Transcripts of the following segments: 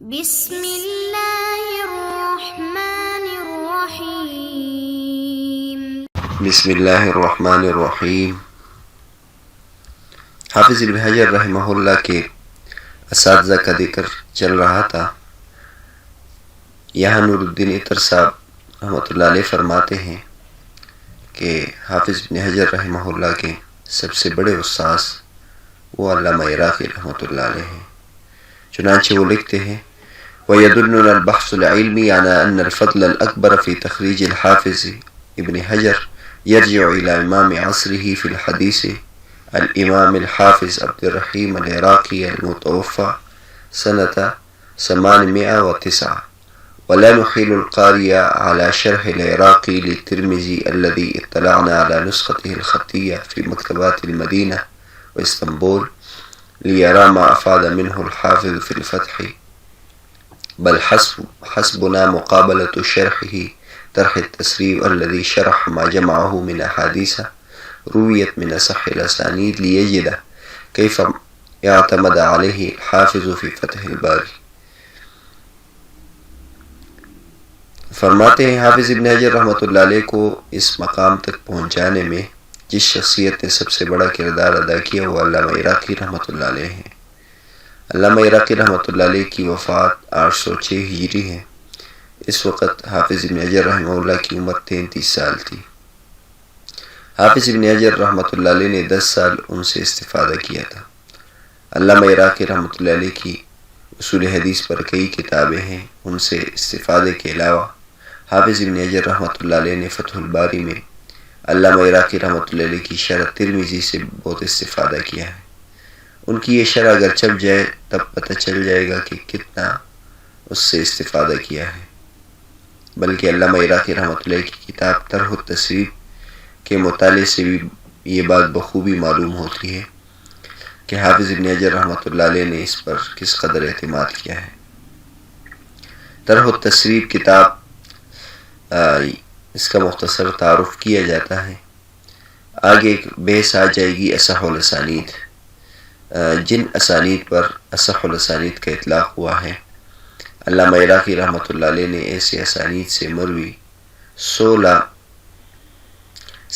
بسم اللہ الرحمن الرحیم۔ بسم اللہ الرحمن الرحیم۔ حافظ ابن حجر رحمہ اللہ کے اساتذہ کا ذکر چل رہا تھا۔ یہاں نور الدین عطر صاحب رحمۃ اللہ علیہ فرماتے ہیں کہ حافظ ابن حجر رحمہ اللہ کے سب سے بڑے استاذ وہ علامہ عراقی رحمۃ اللہ علیہ ہیں۔ چنانچہ وہ لکھتے ہیں وَيَدُلُّنَا الْبَحْثُ الْعِلْمِي عَلَى أَنَّ الْفَضْلَ الْأَكْبَرَ فِي تَخْرِيجِ الْحَافِظِ ابن حجر يرجع إلى إمام عصره في الحديث الإمام الحافظ عبد الرحيم العراقي المتوفى سنة 809، ولا نحيل القارئ على شرح العراقي للترمذي الذي اطلعنا على نسخته الخطية في مكتبات المدينة واسطنبول ليرى ما أفاد منه الحافظ في الفتح، بل حسبنا مقابلة شرحه طرح التسريب الذي شرح ما جمعه من أحاديث رويت من أصح الأسانيد ليجد كيف يعتمد عليه الحافظ في فتح الباري۔ فرماتے ہیں حافظ ابن حجر رحمۃ اللہ علیہ کو اس مقام تک پہنچانے میں جس شخصیت نے سب سے بڑا کردار ادا کیا وہ علامہ عراقی رحمۃ اللہ علیہ ہیں۔ علامہ عراقی رحمۃ اللہ علیہ کی وفات 806 ہجری ہے۔ اس وقت حافظ ابن حجر رحمہ اللہ کی عمر 33 سال تھی۔ حافظ ابن حجر رحمۃ اللہ علیہ نے 10 سال ان سے استفادہ کیا تھا۔ علامہ عراقی رحمۃ اللہ علیہ کی اصول حدیث پر کئی کتابیں ہیں۔ ان سے استفادے کے علاوہ حافظ ابن حجر رحمۃ اللہ علیہ نے فتح الباری میں علامہ عراقی رحمۃ اللہ علیہ کی شرح ترمذی سے بہت استفادہ کیا ہے۔ ان کی یہ شرح اگر چھپ جائے تب پتہ چل جائے گا کہ کتنا اس سے استفادہ کیا ہے۔ بلکہ علامہ عراقی رحمۃ اللہ کی کتاب طرح التسریب کے مطالعے سے بھی یہ بات بخوبی معلوم ہوتی ہے کہ حافظ ابن حجر رحمۃ اللہ علیہ نے اس پر کس قدر اعتماد کیا ہے۔ طرح التسریب کتاب اس کا مختصر تعارف کیا جاتا ہے۔ آگے ایک بحث آ جائے گی اصح الاسانید، جن اسانید پر اصح الاسانید کا اطلاق ہوا ہے۔ علامہ عراقی رحمۃ اللہ علیہ نے ایسے اسانید سے مروی 16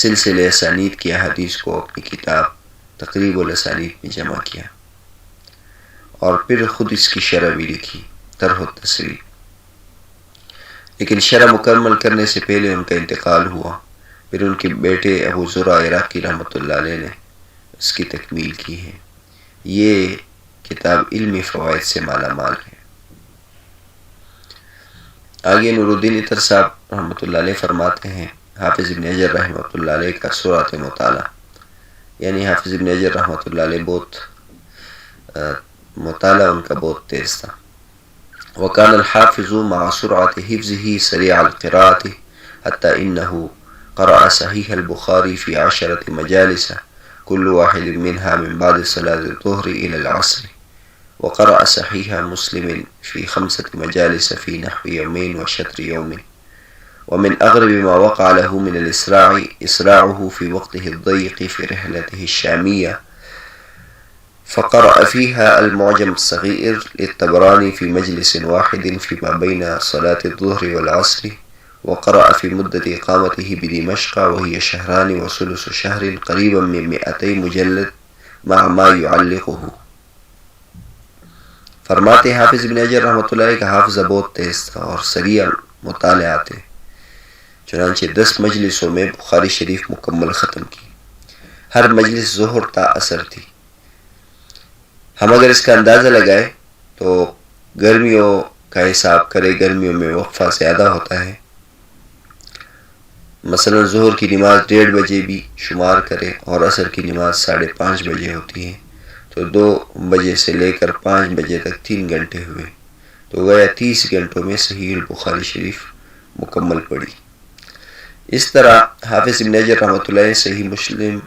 سلسلے اسانید کی احادیث کو اپنی کتاب تقریب الاسانید میں جمع کیا اور پھر خود اس کی شرح بھی لکھی طرح التسریب۔ لیکن شرح مکمل کرنے سے پہلے ان کا انتقال ہوا، پھر ان کے بیٹے ابو زرع عراقی رحمۃ اللہ علیہ نے اس کی تکمیل کی ہے۔ یہ کتاب علمی فوائد سے مالا مال ہے۔ آگے نور الدین عطر صاحب رحمۃ اللہ علیہ فرماتے ہیں حافظ ابن حجر رحمۃ اللہ علیہ کا سرعت مطالعہ، یعنی حافظ ابن حجر رحمۃ اللہ علیہ مطالعہ ان کا بہت تیز تھا۔ وكان الحافظ مع سرعة حفظه سريع القراءة حتى إنه قرأ صحيح البخاري في 10 مجالس كل واحد منها من بعد صلاة الظهر إلى العصر، وقرأ صحيح مسلم في 5 مجالس في نحو يومين وشطر يوم، ومن أغرب ما وقع له من الإسراع إسراعه في وقته الضيق في رحلته الشامية، فقرأ فيها المعجم الصغير للطبراني في مجلس واحد فيما بين صلاة الظهر والعصر، وقرأ في مدة إقامته بدمشق وهي 2 شهران وثلث شهر قريبا من 200 مجلد مع ما يعلقه۔ فرماتے حافظ ابن حجر رحمۃ اللہ علیہ کا حافظہ بہت تیز تھا اور سریع مطالعہ تھے۔ چنانچہ 10 مجلسوں میں بخاری شریف مکمل ختم کی۔ ہر مجلس ظہر تا اثر تھی۔ ہم اگر اس کا اندازہ لگائے تو گرمیوں کا حساب کرے، گرمیوں میں وقفہ زیادہ ہوتا ہے۔ مثلا ظہر کی نماز 1:30 بجے بھی شمار کرے اور عصر کی نماز 5:30 بجے ہوتی ہے، تو 2 بجے سے لے کر 5 بجے تک 3 گھنٹے ہوئے، تو گویا 30 گھنٹوں میں صحیح البخاری شریف مکمل پڑھی۔ اس طرح حافظ ابن حجر رحمۃ اللہ نے صحیح مسلم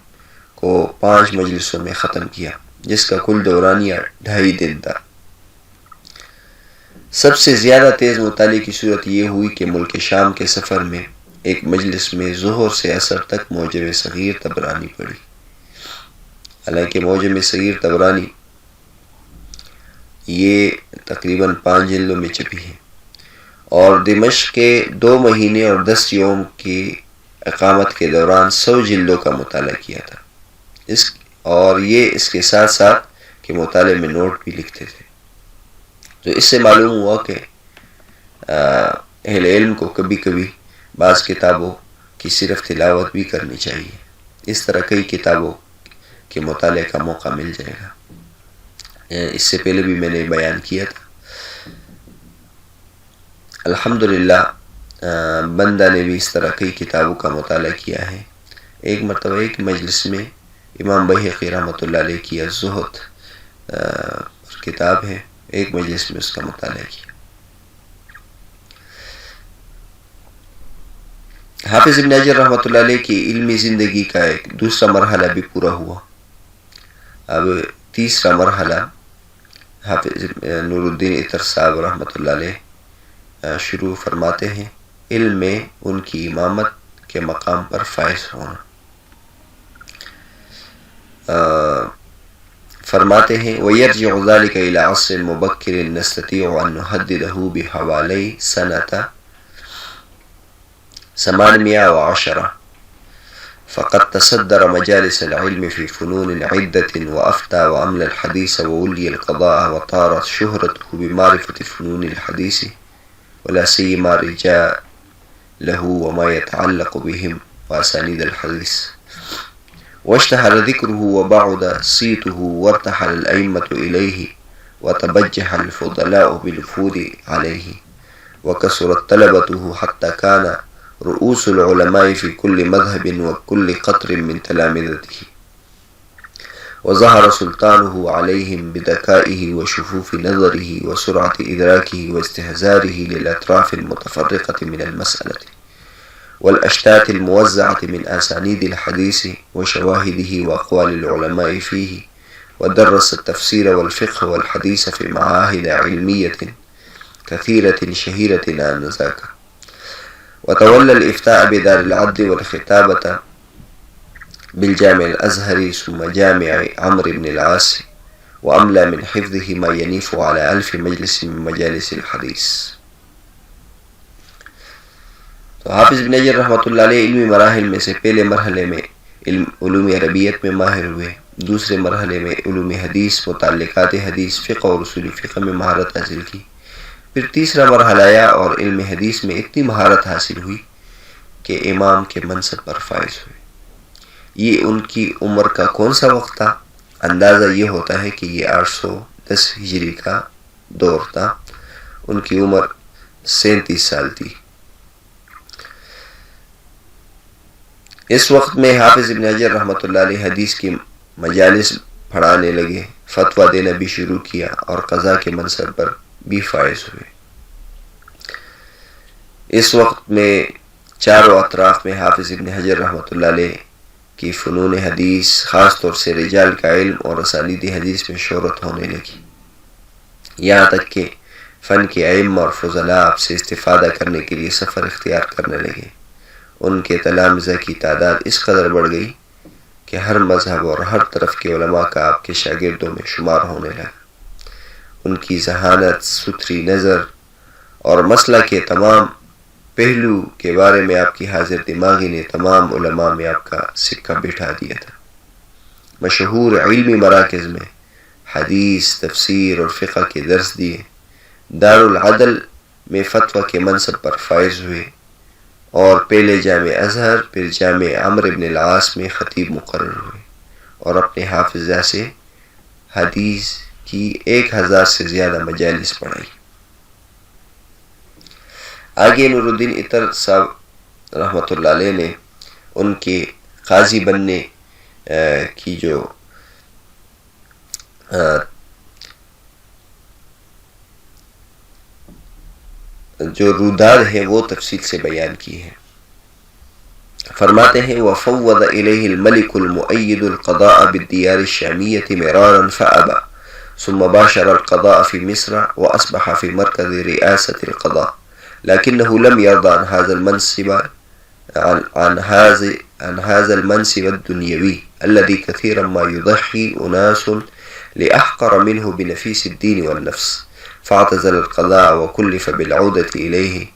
کو 5 مجلسوں میں ختم کیا، جس کا کل دورانیہ 2.5 دن تھا۔ سب سے زیادہ تیز مطالعے کی صورت یہ ہوئی کہ ملک شام کے سفر میں ایک مجلس میں ظہر سے عصر تک معجم صغیر طبرانی پڑھی۔ حالانکہ معجم صغیر طبرانی یہ تقریباً 5 جلدوں میں چھپی ہے، اور دمشق کے 2 مہینے اور 10 یوم کی اقامت کے دوران 100 جلدوں کا مطالعہ کیا تھا، اور یہ اس کے ساتھ ساتھ کہ مطالعے میں نوٹ بھی لکھتے تھے۔ تو اس سے معلوم ہوا کہ اہل علم کو کبھی کبھی بعض کتابوں کی صرف تلاوت بھی کرنی چاہیے، اس طرح کئی کتابوں کے مطالعے کا موقع مل جائے گا۔ اس سے پہلے بھی میں نے بیان کیا تھا۔ الحمدللہ بندہ نے بھی اس طرح کئی کتابوں کا مطالعہ کیا ہے۔ ایک مرتبہ ایک مجلس میں امام بیہقی رحمۃ اللہ علیہ کی الزہد کتاب ہے، ایک مجلس میں اس کا مطالعہ کیا۔ حافظ ابن حجر رحمۃ اللہ علیہ کی علمی زندگی کا ایک دوسرا مرحلہ بھی پورا ہوا۔ اب تیسرا مرحلہ حافظ نور الدین عطر صاحب رحمۃ اللہ علیہ شروع فرماتے ہیں، علم میں ان کی امامت کے مقام پر فائز ہونا۔ فرماتے ہیں وَيَرْجِعُ ذَلِكَ إِلَىٰ عَصْرٍ مُبَكِّرٍ نَسْتَطِيعُ أَن نُحَدِّدَهُ بِحَوَالِي سَنَةَ 810 فقد تصدر مجالس العلم في فنون عدة وأفتى وأملى الحديث وولي القضاء وطارت شهرته بمعرفة فنون الحديث ولا سيما رجال له وما يتعلق بهم وأسانيد الحديث، واشتهر ذكره وبعد صيته وارتحل الأئمة إليه وتبجح الفضلاء بالوفود عليه وكثرت طلبته حتى كان رؤوس العلماء في كل مذهب وكل قطر من تلامذته، وظهر سلطانه عليهم بذكائه وشفوف نظره وسرعة إدراكه واستحضاره للأطراف المتفرقة من المسألة والأشتات الموزعة من أسانيد الحديث وشواهده وأقوال العلماء فيه، ودرس التفسير والفقه والحديث في معاهد علمية كثيرة شهيرة آنذاك، وتولى الإفتاء بدار العدل والخطابة بالجامع الأزهري ثم جامع عمرو بن العاص، وأملى من حفظه ما ينيف على 1000 مجلس من مجالس الحديث۔ تو حافظ ابن حجر رحمۃ اللہ علیہ علمی مراحل میں سے پہلے مرحلے میں علوم عربیت میں ماہر ہوئے، دوسرے مرحلے میں علوم حدیث، متعلقات حدیث، فقہ اور اصول فقہ میں مہارت حاصل کی، پھر تیسرا مرحلہ آیا اور علم حدیث میں اتنی مہارت حاصل ہوئی کہ امام کے منصب پر فائز ہوئے۔ یہ ان کی عمر کا کون سا وقت تھا؟ اندازہ یہ ہوتا ہے کہ یہ 810 ہجری کا دور تھا، ان کی عمر 37 سال تھی۔ اس وقت میں حافظ ابن حجر رحمۃ اللہ علیہ حدیث کی مجالس پڑھانے لگے، فتویٰ دینا بھی شروع کیا اور قضاء کے منصب پر بھی فائز ہوئے۔ اس وقت میں چاروں اطراف میں حافظ ابن حجر رحمۃ اللہ علیہ کی فنون حدیث، خاص طور سے رجال کا علم اور اسانید حدیث میں شہرت ہونے لگی، یہاں تک کہ فن کے ائمہ اور فضلاء آپ سے استفادہ کرنے کے لیے سفر اختیار کرنے لگے۔ ان کے تلامذہ کی تعداد اس قدر بڑھ گئی کہ ہر مذہب اور ہر طرف کے علماء کا آپ کے شاگردوں میں شمار ہونے لگا۔ ان کی ذہانت، ستھری نظر اور مسئلہ کے تمام پہلو کے بارے میں آپ کی حاضر دماغی نے تمام علماء میں آپ کا سکہ بٹھا دیا تھا۔ مشہور علمی مراکز میں حدیث، تفسیر اور فقہ کے درس دیے، دارالعدل میں فتویٰ کے منصب پر فائز ہوئے اور پہلے جامع ازہر پھر جامع عمرو بن العاص میں خطیب مقرر ہوئے اور اپنے حافظہ سے حدیث کی 1000 سے زیادہ مجالس پڑھائی۔ آگے نور الدین عطر صاحب رحمۃ اللہ علیہ نے ان کے قاضی بننے کی جو روداد ہے وہ تفصیل سے بیان کی ہے۔ فرماتے ہیں وَفَوَّضَ إِلَيْهِ الْمَلِكُ الْمُؤَيِّدُ الْقَضَاءَ بِالدِّيَارِ الشَّامِيَّةِ مِرَارًا فَأَبَى ثم باشر القضاء في مصر وأصبح في مركز رئاسة القضاء لكنه لم يرضى عن هذا المنصب عن هذا المنصب الدنيوي الذي كثيرا ما يضحي أناس لأحقر منه بنفيس الدين والنفس فاعتزل القضاء وكلف بالعودة إليه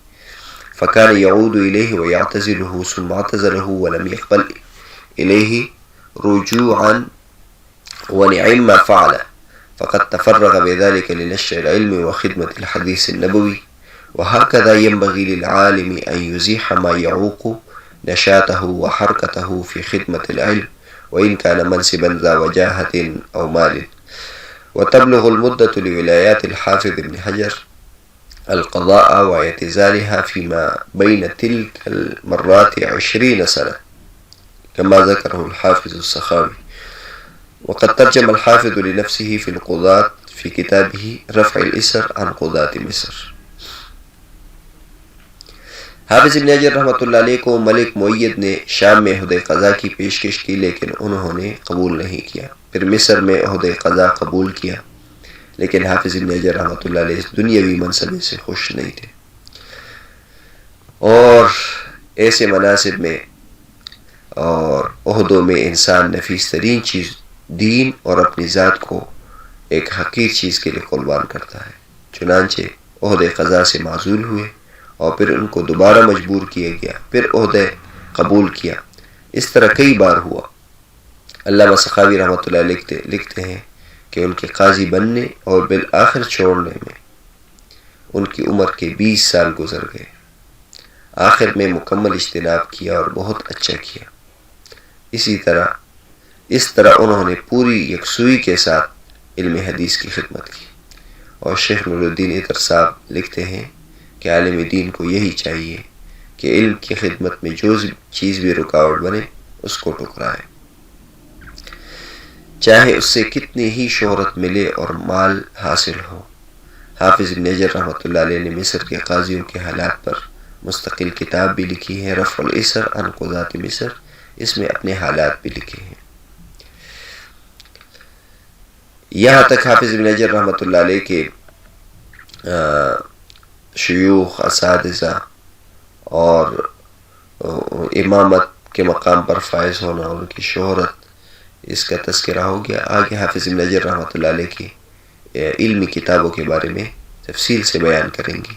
فكان يعود إليه ويعتزله ثم اعتزله ولم يقبل إليه رجوعا ونعم ما فعل فقد تفرغ بذلك لنشر العلم وخدمة الحديث النبوي وهكذا ينبغي للعالم أن يزيح ما يعوق نشاطه وحركته في خدمة العلم وإن كان منصبا ذا وجاهة أو مال. وتبلغ المدة لولايات الحافظ ابن حجر القضاء واعتزالها فيما بين تلك المرات 20 سنة كما ذكره الحافظ السخاوي. وقد ترجم الحافظ لنفسه في القضاة في كتابه رفع الإسر عن قضاة مصر. حافظ ابن حجر رحمۃ اللہ علیہ کو ملک مؤید نے شام میں عہدہ قضا کی پیشکش کی لیکن انہوں نے قبول نہیں کیا. پھر مصر میں عہدہ قضا قبول کیا لیکن حافظ ابن حجر رحمۃ اللہ علیہ اس دنیاوی منصبے سے خوش نہیں تھے اور ایسے مناصب میں اور عہدوں میں انسان نفیس ترین چیز دین اور اپنی ذات کو ایک حقیر چیز کے لیے قربان کرتا ہے. چنانچہ عہدہ قضا سے معزول ہوئے اور پھر ان کو دوبارہ مجبور کیا گیا پھر عہدہ قبول کیا. اس طرح کئی بار ہوا. علامہ سخاوی رحمۃ اللہ علیہ لکھتے ہیں کہ ان کے قاضی بننے اور بالآخر چھوڑنے میں ان کی عمر کے 20 سال گزر گئے. آخر میں مکمل اجتناب کیا اور بہت اچھا کیا. اس طرح انہوں نے پوری یکسوئی کے ساتھ علم حدیث کی خدمت کی. اور شیخ نور الدین عطر صاحب لکھتے ہیں کہ عالم دین کو یہی چاہیے کہ علم کی خدمت میں جو چیز بھی رکاوٹ بنے اس کو ٹکرائے چاہے اس سے کتنی ہی شہرت ملے اور مال حاصل ہو. حافظ ابن حجر رحمۃ اللہ علیہ نے مصر کے قاضیوں کے حالات پر مستقل کتاب بھی لکھی ہے رفع الاسر عن قضاة مصر. اس میں اپنے حالات بھی لکھے ہیں. یہاں تک حافظ ابن حجر رحمۃ اللہ علیہ کے شیوخ اساتذہ اور امامت کے مقام پر فائز ہونا اور ان کی شہرت اس کا تذکرہ ہو گیا. آگے حافظ ابن حجر رحمۃ اللہ علیہ کی علمی کتابوں کے بارے میں تفصیل سے بیان کریں گے.